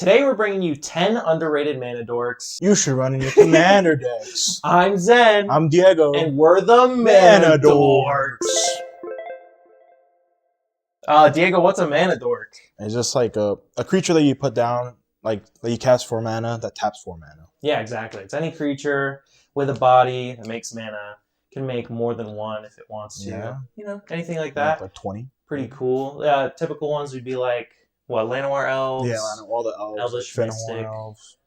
Today we're bringing you 10 underrated mana dorks. You should run in your commander decks. I'm Zen. I'm Diego. And we're the mana dorks. Diego, what's a mana dork? It's just like a creature that you put down, like that you cast 4 mana, that taps 4 mana. Yeah, exactly. It's any creature with a body that makes mana. Can make more than one if it wants to. Yeah. You know, anything like that. Like 20. Pretty cool. Typical ones would be like, what, Llanowar Elves? Yeah, all the elves. Elvish like Mystic. Elves.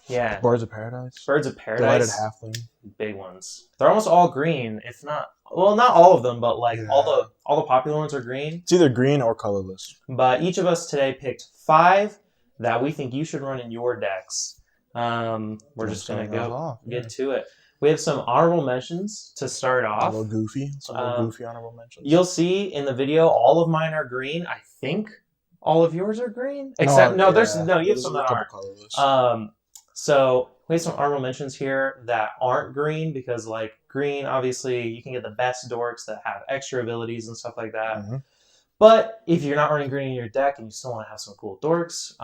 Yeah. Birds of Paradise. Birds of Paradise. Delighted Halfling. Big ones. They're almost all green, if not... Well, not all of them, but like Yeah. all the popular ones are green. It's either green or colorless. But each of us today picked 5 that we think you should run in your decks. We're just going to get to it. We have some honorable mentions to start off. A little goofy. Some little goofy honorable mentions. You'll see in the video, all of mine are green. I think all of yours are green. Except, you have some that aren't. Colorless. So we have some honorable mentions here that aren't green because, like, green, obviously, you can get the best dorks that have extra abilities and stuff like that. Mm-hmm. But if you're not running green in your deck and you still want to have some cool dorks,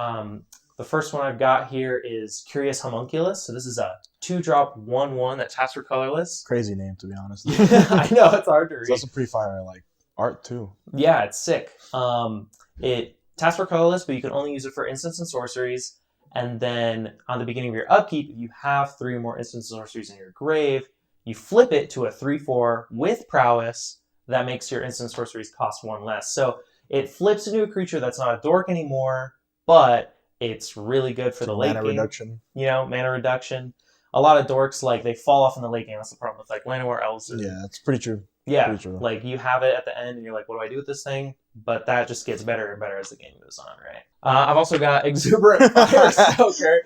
the first one I've got here is Curious Homunculus. So this is a 2-drop 1/1 that taps for colorless. Crazy name, to be honest. I know, it's hard to read. It's also pretty fire, like, art, too. Yeah, it's sick. It taps for colorless, but you can only use it for instants and sorceries. And then on the beginning of your upkeep, if you have 3 or more instants and sorceries in your grave, you flip it to a 3/4 with prowess. That makes your instant sorceries cost 1 less. So it flips into a creature that's not a dork anymore, but it's really good for the late game. Reduction. You know, mana reduction. A lot of dorks, like, they fall off in the late game. That's the problem with, like, Llanowar Elves. Yeah, it's pretty true. Yeah, pretty true. Like, you have it at the end, and you're like, what do I do with this thing? But that just gets better and better as the game goes on, right? I've also got Exuberant Fire Stoker.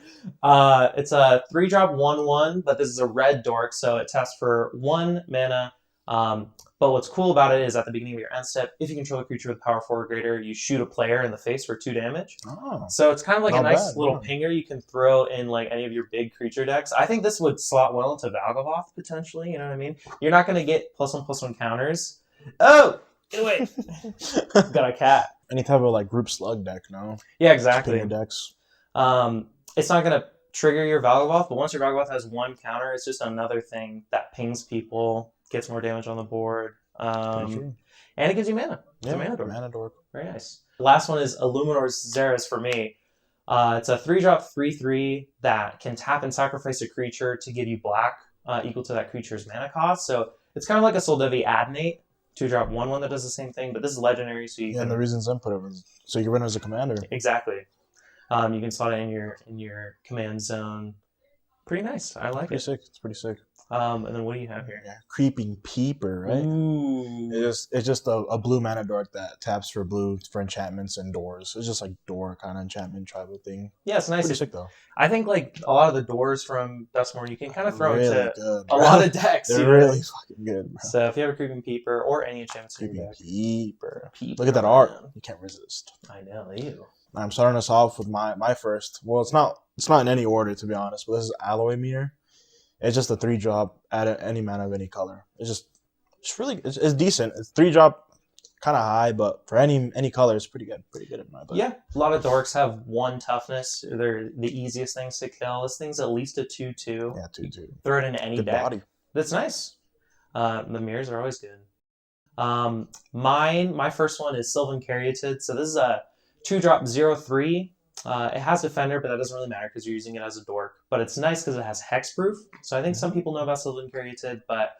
It's a 3-drop 1/1, but this is a red dork, so it taps for 1 mana. But what's cool about it is at the beginning of your end step, if you control a creature with power 4 or greater, you shoot a player in the face for 2 damage. Oh, so it's kind of like a nice little yeah. pinger you can throw in like any of your big creature decks. I think this would slot well into Valgavoth potentially, you know what I mean? You're not going to get +1/+1 counters. Oh, get away. Got a cat. Any type of like group slug deck, no? Yeah, exactly. Just decks. It's not going to trigger your Valgavoth, but once your Valgavoth has 1 counter, it's just another thing that pings people. Gets more damage on the board. And it gives you mana. It's a mana dork. Mana dork. Very nice. The last one is Illuminor's Xeris for me. It's a 3-drop 3/3 that can tap and sacrifice a creature to give you black equal to that creature's mana cost. So it's kind of like a Soldevi Adnate, 2-drop 1/1 that does the same thing, but this is legendary, so you can... and the reason Zen put it was so you can run it as a commander. Exactly. You can slot it in your command zone. Pretty nice. I like it. Sick. It's pretty sick. And then what do you have here? Yeah, Creeping Peeper, right? Ooh. It's just a blue mana dork that taps for blue for enchantments and doors. It's just like door kind of enchantment tribal thing. Yeah, it's nice. Pretty sick though. I think like a lot of the doors from Duskmourn you can kind of throw really into good, a lot of decks. They're really fucking good, bro. So if you have a Creeping Peeper or any enchantments in your Creeping deck, Peeper. Look at that art. You can't resist. I know, you. I'm starting us off with my first. Well, it's not in any order to be honest, but this is Alloy Mirror. It's just a 3-drop at any mana of any color. It's really it's decent. It's 3-drop, kind of high, but for any color, it's pretty good. Pretty good in my book. Yeah, a lot of dorks have 1 toughness. They're the easiest things to kill. This thing's at least a 2/2. Yeah, 2/2. Throw it in any good deck. Body. That's nice. The mirrors are always good. My first one is Sylvan Caryatid. So this is a 2-drop 0/3. It has Defender, but that doesn't really matter because you're using it as a dork. But it's nice because it has Hexproof. So I think some people know about Sylvan Caryatid, but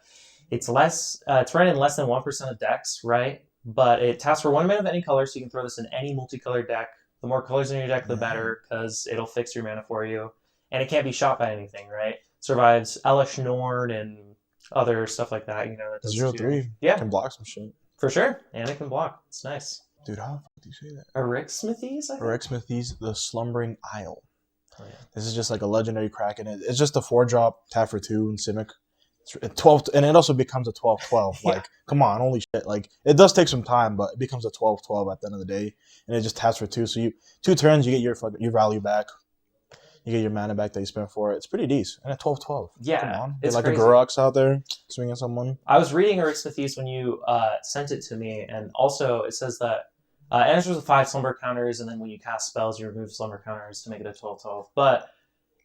it's less. It's right in less than 1% of decks, right? But it taps for 1 mana of any color, so you can throw this in any multicolored deck. The more colors in your deck, the better, because it'll fix your mana for you. And it can't be shot by anything, right? Survives Elesh Norn and other stuff like that. You know, that does 0/3. Yeah, Can block some shit. For sure, and it can block. It's nice. Dude, how the fuck do you say that? Erixmithes, I think? Erixmithes, the Slumbering Isle. Oh, yeah. This is just like a legendary Kraken. It's just a 4-drop, tap for 2 in Simic. It's 12, and it also becomes a 12/12. Yeah. Like, come on, holy shit. Like, it does take some time, but it becomes a 12/12 at the end of the day. And it just taps for 2. So 2 turns, you get your value back. You get your mana back that you spent for it. It's pretty decent. And a 12/12. Yeah, come on. it's like crazy. a Gorox out there swinging someone. I was reading Erixmithes when you sent it to me, and also it says that It enters with 5 slumber counters, and then when you cast spells, you remove slumber counters to make it a 12/12. But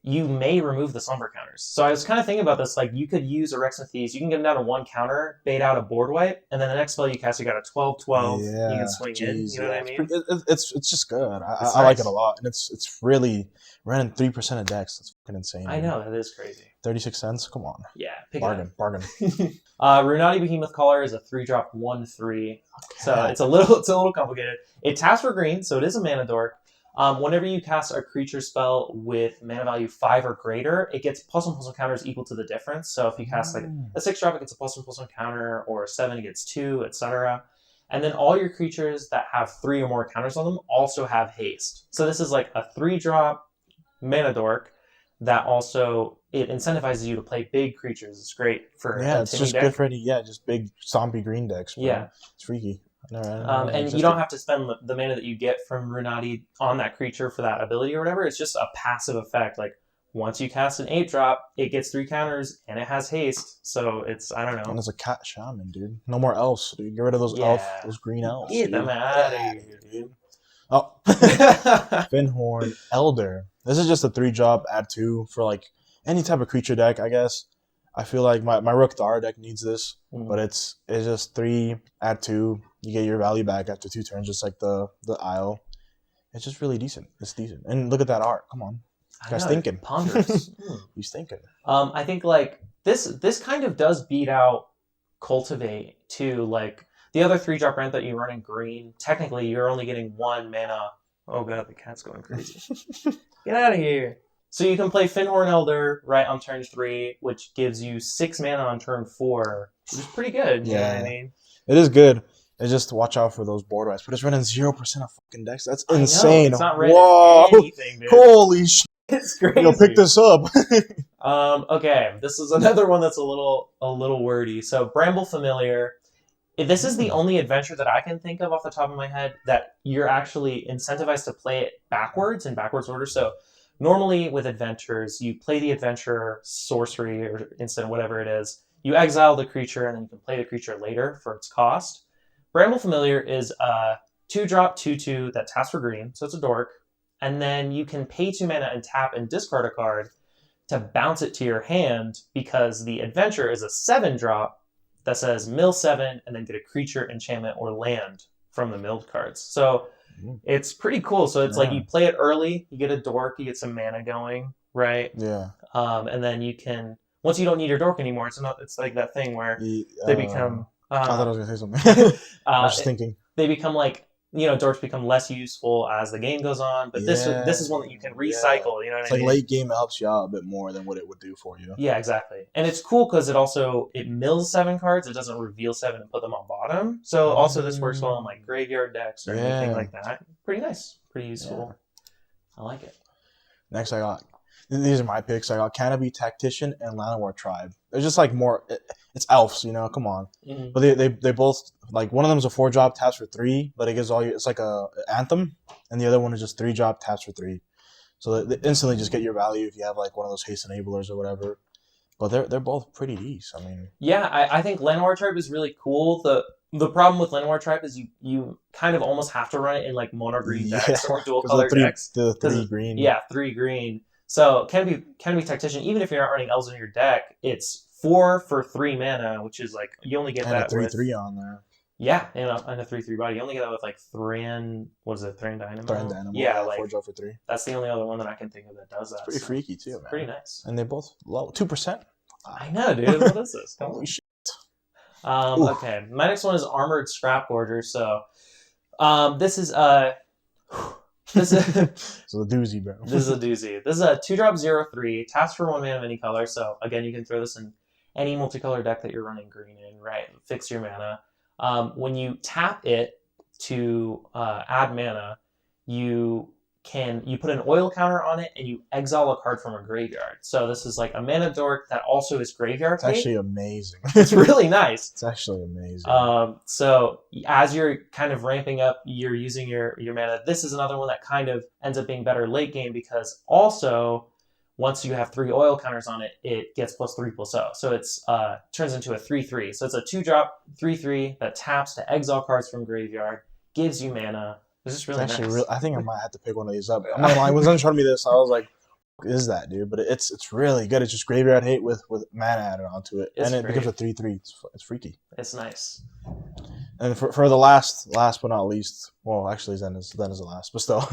you may remove the slumber counters. So I was kind of thinking about this, like you could use Orexin Thieves, you can get them down to 1 counter, bait out a board wipe, and then the next spell you cast, you got a 12/12, you can swing in, you know what I mean? It's just good. It's I like nice. it a lot, and it's really running 3% of decks. That's fucking insane. I know, that is crazy. 36 cents. Come on. Yeah, pick Bargain. Runati Behemoth Caller is a 3-drop 1/3, so it's a little complicated. It taps for green, so it is a mana dork. Whenever you cast a creature spell with mana value 5 or greater, it gets +1/+1 counters equal to the difference. So if you cast like a 6-drop, it gets a +1/+1 counter, or a 7, it gets 2, etc. And then all your creatures that have 3 or more counters on them also have haste. So this is like a 3-drop mana dork that also it incentivizes you to play big creatures. It's great for it's just deck. good for any just big zombie green decks. Bro. Yeah, it's freaky. and you don't have to spend the mana that you get from Runati on that creature for that ability or whatever. It's just a passive effect. Like once you cast an 8-drop, it gets 3 counters and it has haste. So it's I don't know. And it's a cat shaman, dude. No more elves, dude. Get rid of those those green elves. Get them out of here, dude. Oh, Finhorn Elder. This is just a 3-drop, add 2 for like any type of creature deck, I guess. I feel like my Rook Dara deck needs this, but it's just 3, add 2. You get your value back after 2 turns, just like the Isle. It's just really decent. It's decent, and look at that art. Come on, guy's thinking. Ponders. He's thinking. I think like this kind of does beat out Cultivate too. Like the other 3-drop ramp that you run in green, technically you're only getting 1 mana. Oh god, the cat's going crazy. Get out of here. So you can play Finhorn Elder right on turn 3, which gives you 6 mana on turn 4, which is pretty good. You know what I mean? It is good. It's just watch out for those board wipes. But it's running 0% of fucking decks. That's insane. It's not running anything, dude. Holy shit. It's crazy. Yo, pick this up. Okay, this is another one that's a little wordy. So Bramble Familiar. This is the only adventure that I can think of off the top of my head that you're actually incentivized to play it backwards in backwards order. So normally with adventures, you play the adventure sorcery or instant, whatever it is. You exile the creature and then you can play the creature later for its cost. Bramble Familiar is a 2-drop 2/2 that taps for green, so it's a dork. And then you can pay 2 mana and tap and discard a card to bounce it to your hand because the adventure is a 7-drop that says mill 7 and then get a creature, enchantment, or land from the milled cards. So it's pretty cool. So it's like you play it early, you get a dork, you get some mana going, right? Yeah. And then you can, once you don't need your dork anymore, it's like that thing where they become... I thought I was going to say something. I was just thinking. They become like, dorks become less useful as the game goes on, but this is one that you can recycle, you know what I mean? It's like late game helps you out a bit more than what it would do for you. Yeah, exactly. And it's cool because it mills 7 cards, it doesn't reveal 7 and put them on bottom. So also this works well on like graveyard decks or anything like that. Pretty nice. Pretty useful. Yeah. I like it. Next these are my picks. I got Canopy Tactician and Llanowar Tribe. They're just like more, it's elves, come on. Mm-hmm. But they both, like one of them is a 4-drop, taps for 3, but it gives all you, it's like a anthem, and the other one is just 3-drop, taps for 3. So they instantly just get your value if you have like one of those haste enablers or whatever. But they're both pretty decent. I mean, yeah, I think Llanowar Tribe is really cool. The problem with Llanowar Tribe is you kind of almost have to run it in like mono green decks or dual color decks. The 3 green. Yeah, 3 green. So Canopy Tactician, even if you're not running elves in your deck, it's 4 for 3 mana, which is like you only get and that a 3/3 with, on there. Yeah, and a 3/3 body. You only get that with like Thran. What is it? Thran Dynamo. Yeah, like 4-drop for 3. That's the only other one that I can think of that does that. It's pretty freaky too, man. Pretty nice. And they both low 2%. I know, dude. What is this? Holy shit. Okay, my next one is Armored Scrap Gorger. So, this is This is it's a doozy, bro. This is a doozy. This is a 2-drop 0/3, taps for 1 mana of any color. So again, you can throw this in any multicolor deck that you're running green in, right? Fix your mana. When you tap it to add mana, you put an oil counter on it and you exile a card from a graveyard. So this is like a mana dork that also is graveyard. It's actually amazing. It's really nice. It's actually amazing. So as you're kind of ramping up, you're using your mana. This is another one that kind of ends up being better late game because also once you have 3 oil counters on it, it gets +3/+0. So it's turns into a 3/3. So it's a 2-drop 3/3 that taps to exile cards from graveyard. gives you mana. It's just It's really actually nice. real. I think I might have to pick one of these up. I'm not gonna lie. When someone showed me this, I was like, "What is that, dude?" But it's really good. It's just graveyard hate with mana added onto it, It's and it great. becomes a 3/3. It's freaky. It's nice. And for the last but not least, well, actually, Zen is the last, but still,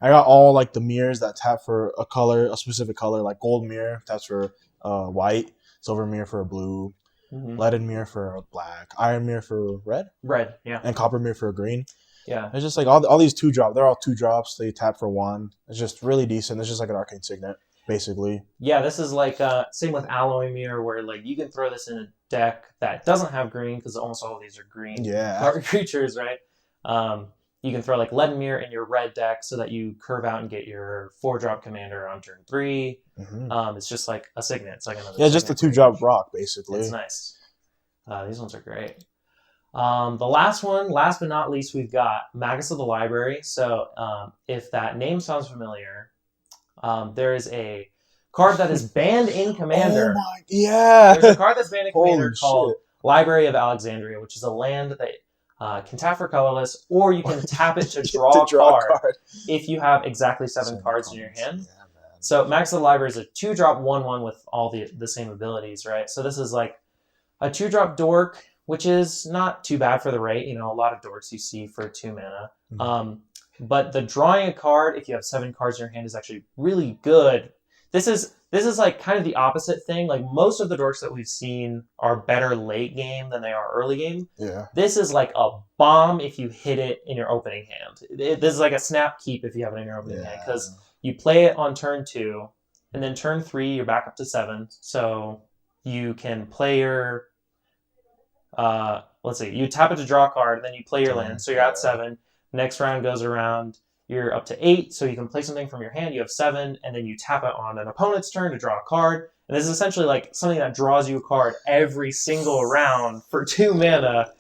I got all like the mirrors that tap for a color, a specific color, like gold mirror taps for white, silver mirror for a blue, leaded mirror for a black, iron mirror for red, yeah, and copper mirror for a green. yeah. It's just like all these 2-drop. They're all 2 drops. They tap for 1. It's just really decent. It's just like an arcane signet, basically. Yeah, this is like same with alloy mirror, where like you can throw this in a deck that doesn't have green because almost all of these are green creatures, right? You can throw like lead mirror in your red deck so that you curve out and get your 4-drop commander on turn 3. It's just like a signet. It's like another just a 2-drop rock, basically. It's nice. These ones are great. The last one, last but not least, we've got Magus of the Library. So if that name sounds familiar, there is a card that is banned in Commander. Oh my, yeah. There's a card that's banned in Commander called shit. Library of Alexandria, which is a land that can tap for colorless, or you can tap it to draw a card if you have exactly 7 cards in your hand. Yeah, man. So Magus of the Library is a 2-drop 1/1 with all the same abilities, right? So this is like a 2-drop dork, which is not too bad for the rate. You know, a lot of dorks you see for 2 mana. But the drawing a card, if you have 7 cards in your hand, is actually really good. This is like kind of the opposite thing. Like most of the dorks that we've seen are better late game than they are early game. Yeah. This is like a bomb if you hit it in your opening hand. This is like a snap keep if you have it in your opening hand, because you play it on turn 2, and then turn 3 you're back up to 7. So you can play your let's see, you tap it to draw a card, and then you play your land, so you're at 7. Next round goes around, you're up to 8, so you can play something from your hand, you have 7, and then you tap it on an opponent's turn to draw a card. And this is essentially like something that draws you a card every single round for 2 mana.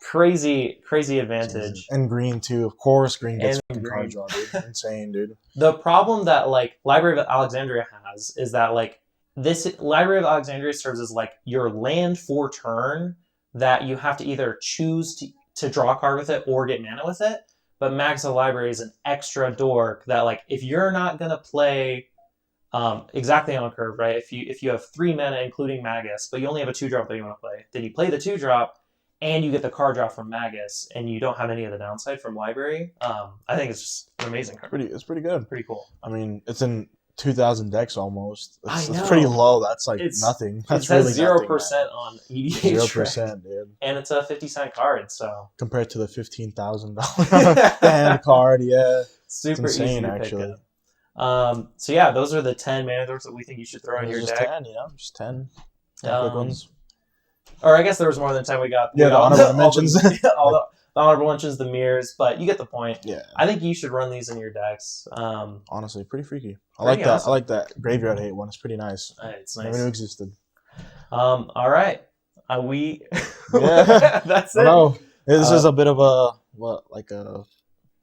Crazy advantage. And green too, of course. Green gets card draw, dude. Insane, dude. The problem that like Library of Alexandria has is that like this Library of Alexandria serves as like your land for turn that you have to either choose to draw a card with it or get mana with it. But Magus of the Library is an extra dork that, like, if you're not gonna play exactly on curve, right? If you have 3 mana, including Magus, but you only have a 2-drop that you want to play, then you play the 2-drop, and you get the card draw from Magus, and you don't have any of the downside from Library. I think it's just an amazing card. It's pretty good. Pretty cool. I mean, it's in 2,000 decks almost. I know. It's pretty low. That's like nothing. That's really 0% on EDH. 0%, dude. And it's a 50-cent card, so compared to the $15,000 band card, super it's insane, easy to actually. pick up. So yeah, those are the 10 mana dorks that we think you should throw in your deck. 10, just 10. Quick ones. Or I guess there was more than 10. We got the honorable mentions. all the honorable mentions, the mirrors, but you get the point. Yeah. I think you should run these in your decks. Honestly, pretty freaky. I like that. Awesome. I like that graveyard hate one. It's pretty nice. It's nice. Never knew existed. All right. We. Yeah. That's it. No, this is a bit of a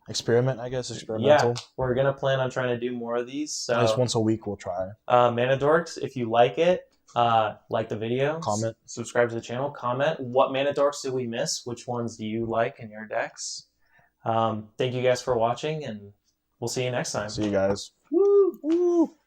experiment, I guess. Experimental. Yeah, we're gonna plan on trying to do more of these. So at least once a week, we'll try. Mana Dorks, if you like it, like the video, comment, subscribe to the channel, comment. What Mana Dorks did we miss? Which ones do you like in your decks? Thank you guys for watching, and we'll see you next time. See you guys. Woo! Woo!